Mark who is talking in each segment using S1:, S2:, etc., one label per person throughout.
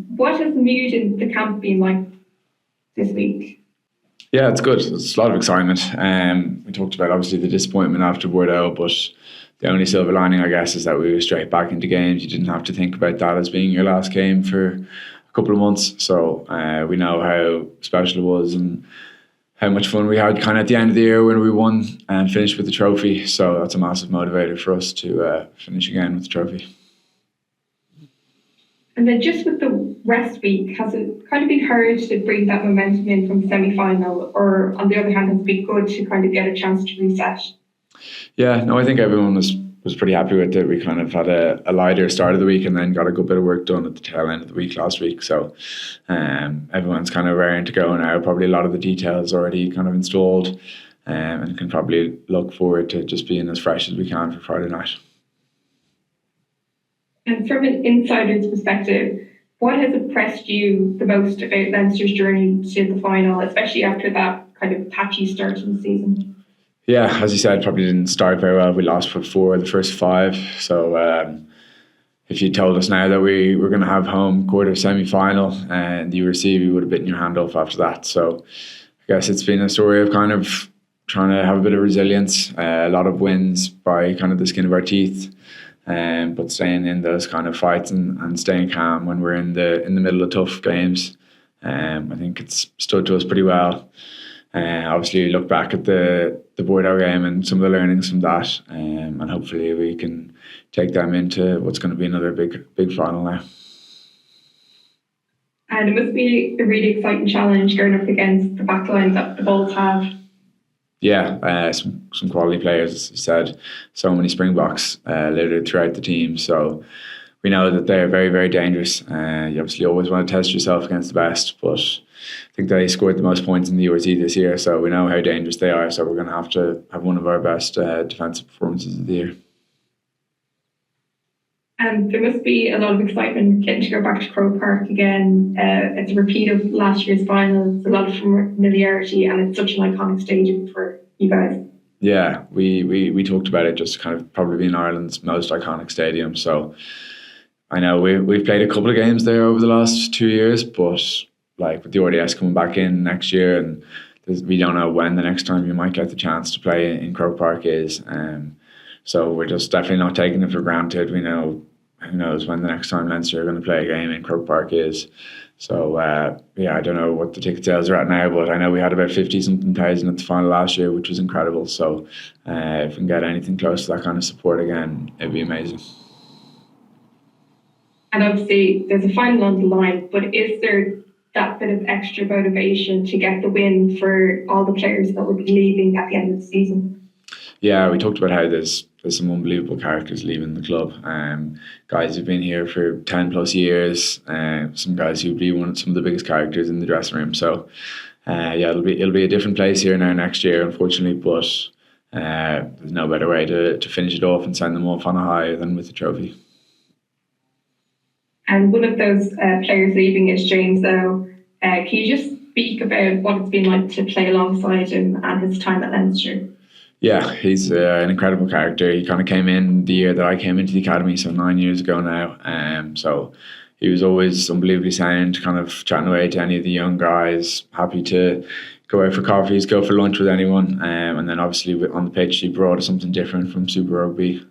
S1: What has the mood in the camp been like this week?
S2: Yeah, it's good. There's a lot of excitement. We talked about obviously the disappointment after Bordeaux, but the only silver lining, I guess, is that we were straight back into games. You didn't have to think about that as being your last game for a couple of months. So we know how special it was and how much fun we had kind of at the end of the year when we won and finished with the trophy. So that's a massive motivator for us to finish again with the trophy.
S1: And then just with the rest week, has it kind of been hard to bring that momentum in from the semi-final, or on the other hand, has it been good to kind of get a chance to reset?
S2: Yeah, no, I think everyone was pretty happy with it. We kind of had a lighter start of the week and then got a good bit of work done at the tail end of the week last week. So everyone's kind of raring to go now. Probably a lot of the details already kind of installed, and can probably look forward to just being as fresh as we can for Friday night.
S1: And from an insider's perspective, what has impressed you the most about Leinster's journey to the final, especially after that kind of patchy start to the season?
S2: Yeah, as you said, probably didn't start very well. We lost for 4 of the first 5. So if you told us now that we were going to have home quarter semi-final and the URC, we would have bitten your hand off after that. So I guess it's been a story of kind of trying to have a bit of resilience, a lot of wins by kind of the skin of our teeth. But staying in those kind of fights and staying calm when we're in the middle of tough games, I think it's stood to us pretty well. Obviously, you look back at the Bordeaux game and some of the learnings from that, and hopefully we can take them into what's going to be another big final now.
S1: And it must be a really exciting challenge going up against the backline that the Bulls have.
S2: Yeah, some quality players, as you said. So many Springboks littered throughout the team. So we know that they're very, very dangerous. You obviously always want to test yourself against the best, but I think they scored the most points in the URC this year. So we know how dangerous they are. So we're going to have one of our best defensive performances of the year.
S1: And there must be a lot of excitement getting to go back to Croke Park again. It's a repeat of last year's final. It's a lot of familiarity, and it's such an iconic stadium for you guys.
S2: Yeah, we talked about it just kind of probably being Ireland's most iconic stadium. So I know we've played a couple of games there over the last 2 years, but like with the RDS coming back in next year, and we don't know when the next time you might get the chance to play in Croke Park is. So we're just definitely not taking it for granted. We know who knows when the next time Leinster are going to play a game in Croke Park is. So I don't know what the ticket sales are at now, but I know we had about 50-something thousand at the final last year, which was incredible. So if we can get anything close to that kind of support again, it'd be amazing.
S1: And obviously there's a final on the line, but is there that bit of extra motivation to get the win for all the players that will be leaving at the end of the season?
S2: Yeah, we talked about how there's some unbelievable characters leaving the club. Guys who've been here for 10 plus years. Some guys who'd be some of the biggest characters in the dressing room. So it'll be a different place here now next year, unfortunately. But there's no better way to finish it off and send them off on a high than with the trophy.
S1: And one of those players leaving is James Lowe. Can you just speak about what it's been like to play alongside him and his time at Leinster?
S2: Yeah, he's an incredible character. He kind of came in the year that I came into the academy, so 9 years ago now. So he was always unbelievably sound, kind of chatting away to any of the young guys, happy to go out for coffees, go for lunch with anyone. And then obviously on the pitch, he brought something different from Super Rugby.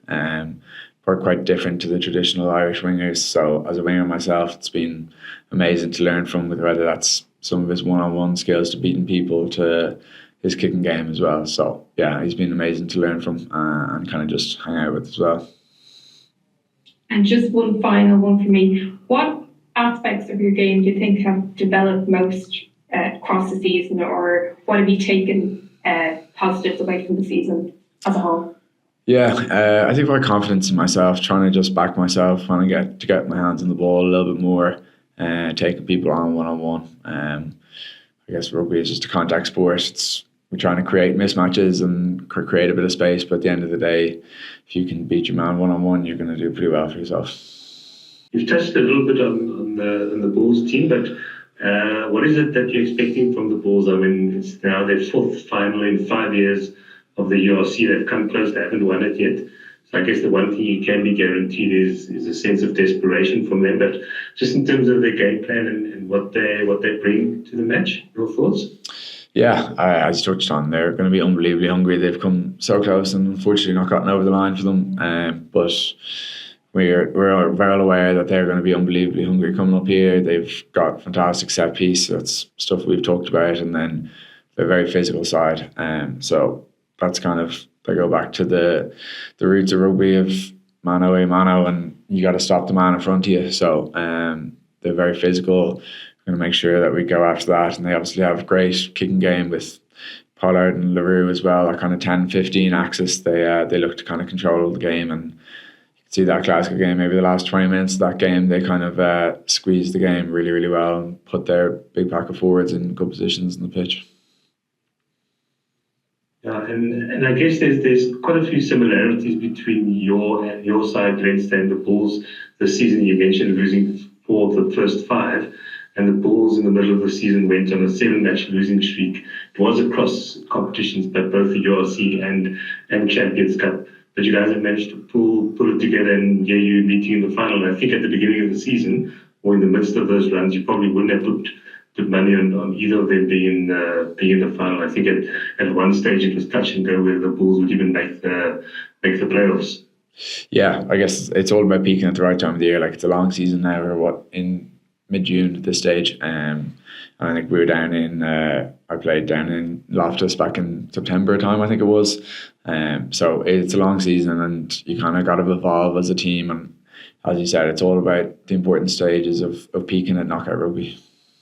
S2: We're quite different to the traditional Irish wingers. So as a winger myself, it's been amazing to learn from, whether that's some of his one-on-one skills to beating people to his kicking game as well. So yeah, he's been amazing to learn from and kind of just hang out with as well.
S1: And just one final one for me. What aspects of your game do you think have developed most across the season, or what have you taken positives away from the season as a whole?
S2: Yeah, I think my confidence in myself, trying to just back myself, trying to get my hands on the ball a little bit more, taking people on one-on-one. I guess rugby is just a contact sport. We're trying to create mismatches and create a bit of space, but at the end of the day, if you can beat your man one-on-one, you're going to do pretty well for yourself.
S3: You've touched a little bit on the Bulls team, but what is it that you're expecting from the Bulls? I mean, it's now their 4th final in 5 years of the URC. They've come close, they haven't won it yet. So I guess the one thing you can be guaranteed is a sense of desperation from them. But just in terms of their game plan and what they bring to the match, your thoughts?
S2: Yeah, as you touched on, they're going to be unbelievably hungry. They've come so close and unfortunately not gotten over the line for them. But we're well aware that they're going to be unbelievably hungry coming up here. They've got fantastic set piece. That's stuff we've talked about, and then they're very physical side. So that's kind of, they go back to the roots of rugby of mano a mano, and you got to stop the man in front of you. So they're very physical. Going to make sure that we go after that, and they obviously have a great kicking game with Pollard and LaRue as well. That kind of 10-15 axis, they look to kind of control the game, and you can see that Glasgow game, maybe the last 20 minutes of that game, they kind of squeezed the game really, really well and put their big pack of forwards in good positions in the pitch.
S3: Yeah, and I guess there's quite a few similarities between your side, Leinster, and the Bulls this season. You mentioned losing 4 of the first 5. And the Bulls in the middle of the season went on a 7-match losing streak. It was across competitions, but both the URC and Champions Cup. But you guys have managed to pull it together, and you meeting in the final. And I think at the beginning of the season, or in the midst of those runs, you probably wouldn't have put money on either of them being in the final. I think at one stage it was touch and go whether the Bulls would even make the playoffs.
S2: Yeah, I guess it's all about peaking at the right time of the year. Like, it's a long season now, or in mid-June at this stage, and I think we were down in I played down in Loftus back in September time, I think it was. So it's a long season, and you kind of got to evolve as a team, and as you said, it's all about the important stages of peaking at knockout rugby.